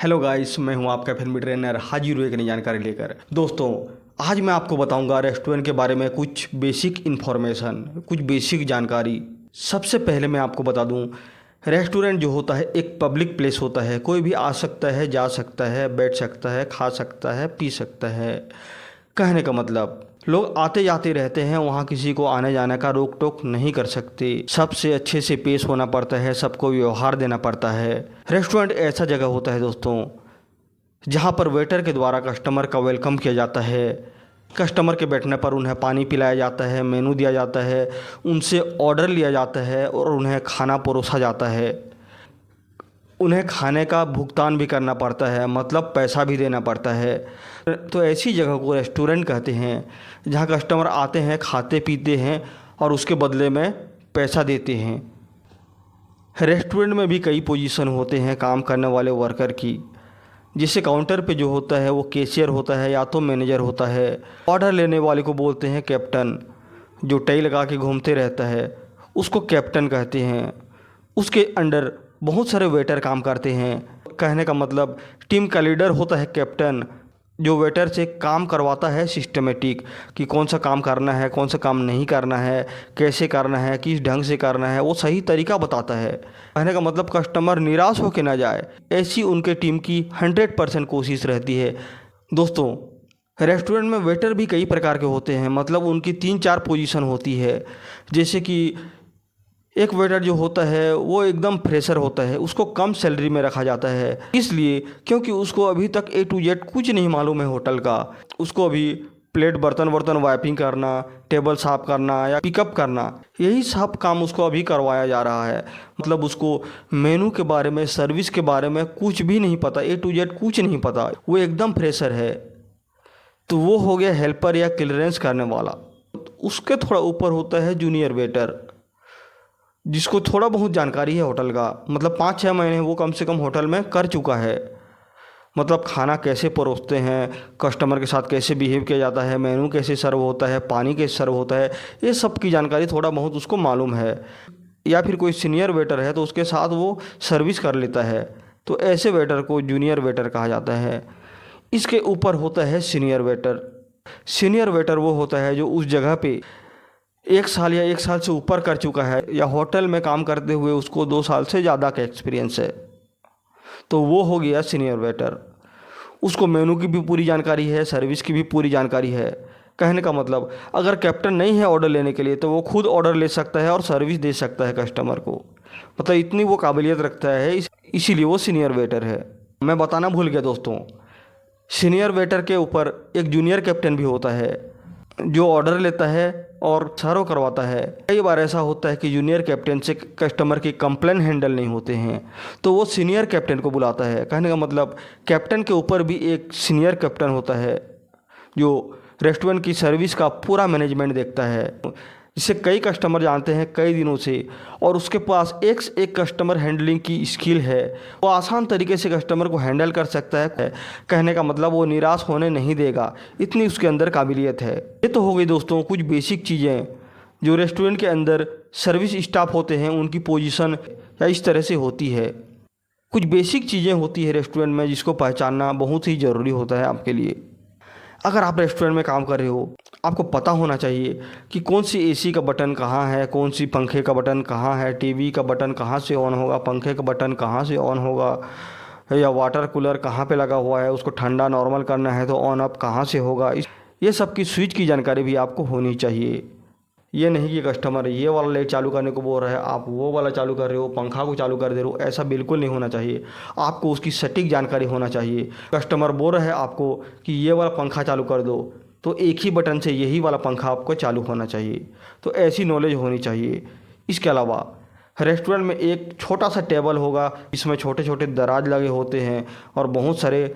Hello guys, मैं हूं आपका फिल्मी ट्रेनर हाजिर हूं एक नई जानकारी लेकर। दोस्तों, आज मैं आपको बताऊंगा रेस्टोरेंट के बारे में कुछ बेसिक इन्फॉर्मेशन, कुछ बेसिक जानकारी। सबसे पहले मैं आपको बता दूं, रेस्टोरेंट जो होता है एक पब्लिक प्लेस होता है। कोई भी आ सकता है, जा सकता है, बैठ सकता है, खा सकता है, पी सकता है। कहने का मतलब, लोग आते जाते रहते हैं, वहाँ किसी को आने जाने का रोक टोक नहीं कर सकते। सबसे अच्छे से पेश होना पड़ता है, सबको व्यवहार देना पड़ता है। रेस्टोरेंट ऐसा जगह होता है दोस्तों, जहाँ पर वेटर के द्वारा कस्टमर का वेलकम किया जाता है। कस्टमर के बैठने पर उन्हें पानी पिलाया जाता है, मेनू दिया जाता है, उनसे ऑर्डर लिया जाता है और उन्हें खाना परोसा जाता है। उन्हें खाने का भुगतान भी करना पड़ता है, मतलब पैसा भी देना पड़ता है। तो ऐसी जगह को रेस्टोरेंट कहते हैं, जहाँ कस्टमर आते हैं, खाते पीते हैं और उसके बदले में पैसा देते हैं। रेस्टोरेंट में भी कई पोजीशन होते हैं काम करने वाले वर्कर की। जिससे काउंटर पे जो होता है वो कैशियर होता है या तो मैनेजर होता है। ऑर्डर लेने वाले को बोलते हैं कैप्टन। जो टाई लगा के घूमते रहता है उसको कैप्टन कहते हैं। उसके अंडर बहुत सारे वेटर काम करते हैं। कहने का मतलब, टीम का लीडर होता है कैप्टन, जो वेटर से काम करवाता है सिस्टमेटिक, कि कौन सा काम करना है, कौन सा काम नहीं करना है, कैसे करना है, किस ढंग से करना है, वो सही तरीका बताता है। कहने का मतलब, कस्टमर निराश होकर ना जाए, ऐसी उनके टीम की 100% कोशिश रहती है। दोस्तों, रेस्टोरेंट में वेटर भी कई प्रकार के होते हैं, मतलब उनकी 3-4 पोजीशन होती है। जैसे कि एक वेटर जो होता है वो एकदम फ्रेशर होता है, उसको कम सैलरी में रखा जाता है, इसलिए क्योंकि उसको अभी तक A to Z कुछ नहीं मालूम है होटल का। उसको अभी प्लेट, बर्तन वाइपिंग करना, टेबल साफ करना या पिकअप करना, यही सब काम उसको अभी करवाया जा रहा है। मतलब उसको मेनू के बारे में, सर्विस के बारे में कुछ भी नहीं पता, A to Z कुछ नहीं पता, वो एकदम फ्रेशर है। तो वो हो गया हेल्पर या क्लियरेंस करने वाला। उसके थोड़ा ऊपर होता है जूनियर वेटर, जिसको थोड़ा बहुत जानकारी है होटल का, मतलब 5-6 महीने वो कम से कम होटल में कर चुका है। मतलब खाना कैसे परोसते हैं, कस्टमर के साथ कैसे बिहेव किया जाता है, मेनू कैसे सर्व होता है, पानी कैसे सर्व होता है, ये सब की जानकारी थोड़ा बहुत उसको मालूम है। या फिर कोई सीनियर वेटर है तो उसके साथ वो सर्विस कर लेता है, तो ऐसे वेटर को जूनियर वेटर कहा जाता है। इसके ऊपर होता है सीनियर वेटर। सीनियर वेटर वो होता है जो उस जगह पे 1 साल या 1 साल से ऊपर कर चुका है, या होटल में काम करते हुए उसको 2 साल से ज़्यादा का एक्सपीरियंस है, तो वो हो गया सीनियर वेटर। उसको मेनू की भी पूरी जानकारी है, सर्विस की भी पूरी जानकारी है। कहने का मतलब, अगर कैप्टन नहीं है ऑर्डर लेने के लिए तो वो खुद ऑर्डर ले सकता है और सर्विस दे सकता है कस्टमर को। मतलब इतनी वो काबिलियत रखता है, इसीलिए वो सीनियर वेटर है। मैं बताना भूल गया दोस्तों, सीनियर वेटर के ऊपर एक जूनियर कैप्टन भी होता है, जो ऑर्डर लेता है और सर्व करवाता है। कई बार ऐसा होता है कि जूनियर कैप्टन से कस्टमर की कंप्लेन हैंडल नहीं होते हैं, तो वो सीनियर कैप्टन को बुलाता है। कहने का मतलब, कैप्टन के ऊपर भी एक सीनियर कैप्टन होता है, जो रेस्टोरेंट की सर्विस का पूरा मैनेजमेंट देखता है, जिसे कई कस्टमर जानते हैं कई दिनों से, और उसके पास एक से एक कस्टमर हैंडलिंग की स्किल है। वो आसान तरीके से कस्टमर को हैंडल कर सकता है। कहने का मतलब, वो निराश होने नहीं देगा, इतनी उसके अंदर काबिलियत है। ये तो हो गई दोस्तों कुछ बेसिक चीज़ें जो रेस्टोरेंट के अंदर सर्विस स्टाफ होते हैं उनकी पोजीशन या इस तरह से होती है। कुछ बेसिक चीज़ें होती है रेस्टोरेंट में, जिसको पहचानना बहुत ही ज़रूरी होता है आपके लिए। अगर आप रेस्टोरेंट में काम कर रहे हो, आपको पता होना चाहिए कि कौन सी एसी का बटन कहाँ है, कौन सी पंखे का बटन कहाँ है, टीवी का बटन कहाँ से ऑन होगा, पंखे का बटन कहाँ से ऑन होगा, या वाटर कूलर कहाँ पे लगा हुआ है, उसको ठंडा नॉर्मल करना है तो ऑन अप कहाँ से होगा। ये सब की स्विच की जानकारी भी आपको होनी चाहिए। ये नहीं कि कस्टमर ये वाला लाइट चालू करने को बोल रहा है, आप वो वाला चालू कर रहे हो, पंखा को चालू कर दे रहे हो, ऐसा बिल्कुल नहीं होना चाहिए। आपको उसकी सटीक जानकारी होना चाहिए। कस्टमर बोल रहा है आपको कि ये वाला पंखा चालू कर दो, तो एक ही बटन से यही वाला पंखा आपको चालू होना चाहिए। तो ऐसी नॉलेज होनी चाहिए। इसके अलावा रेस्टोरेंट में एक छोटा सा टेबल होगा, इसमें छोटे छोटे दराज लगे होते हैं और बहुत सारे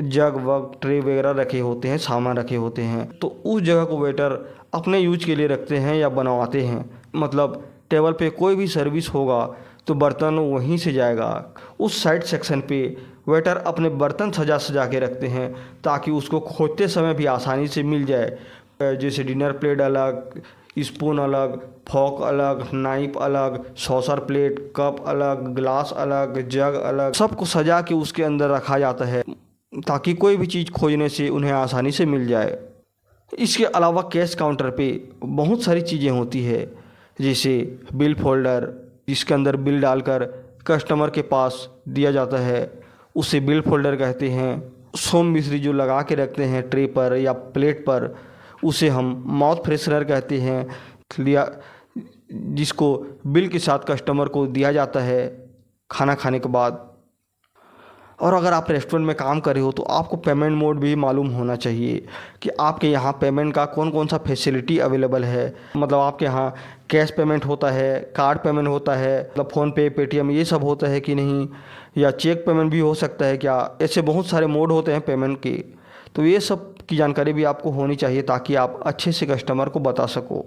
जग वग ट्रे वगैरह रखे होते हैं, सामान रखे होते हैं। तो उस जगह को वेटर अपने यूज के लिए रखते हैं या बनवाते हैं। मतलब टेबल पे कोई भी सर्विस होगा तो बर्तन वहीं से जाएगा। उस साइड सेक्शन पे वेटर अपने बर्तन सजा सजा के रखते हैं, ताकि उसको खोजते समय भी आसानी से मिल जाए। जैसे डिनर प्लेट अलग, स्पून अलग, फॉक अलग, नाइफ अलग, सॉसर प्लेट, कप अलग, ग्लास अलग, जग अलग, सबको सजा के उसके अंदर रखा जाता है ताकि कोई भी चीज़ खोजने से उन्हें आसानी से मिल जाए। इसके अलावा कैश काउंटर पे बहुत सारी चीज़ें होती है, जैसे बिल फोल्डर, जिसके अंदर बिल डालकर कस्टमर के पास दिया जाता है, उसे बिल फोल्डर कहते हैं। सोम मिश्री जो लगा के रखते हैं ट्रे पर या प्लेट पर, उसे हम माउथ फ्रेशनर कहते हैं, लिया जिसको बिल के साथ कस्टमर को दिया जाता है खाना खाने के बाद। और अगर आप रेस्टोरेंट में काम कर रहे हो तो आपको पेमेंट मोड भी मालूम होना चाहिए कि आपके यहाँ पेमेंट का कौन कौन सा फैसिलिटी अवेलेबल है। मतलब आपके यहाँ कैश पेमेंट होता है, कार्ड पेमेंट होता है, मतलब फ़ोनपे, पेटीएम ये सब होता है कि नहीं, या चेक पेमेंट भी हो सकता है क्या। ऐसे बहुत सारे मोड होते हैं पेमेंट के, तो ये सब की जानकारी भी आपको होनी चाहिए ताकि आप अच्छे से कस्टमर को बता सको।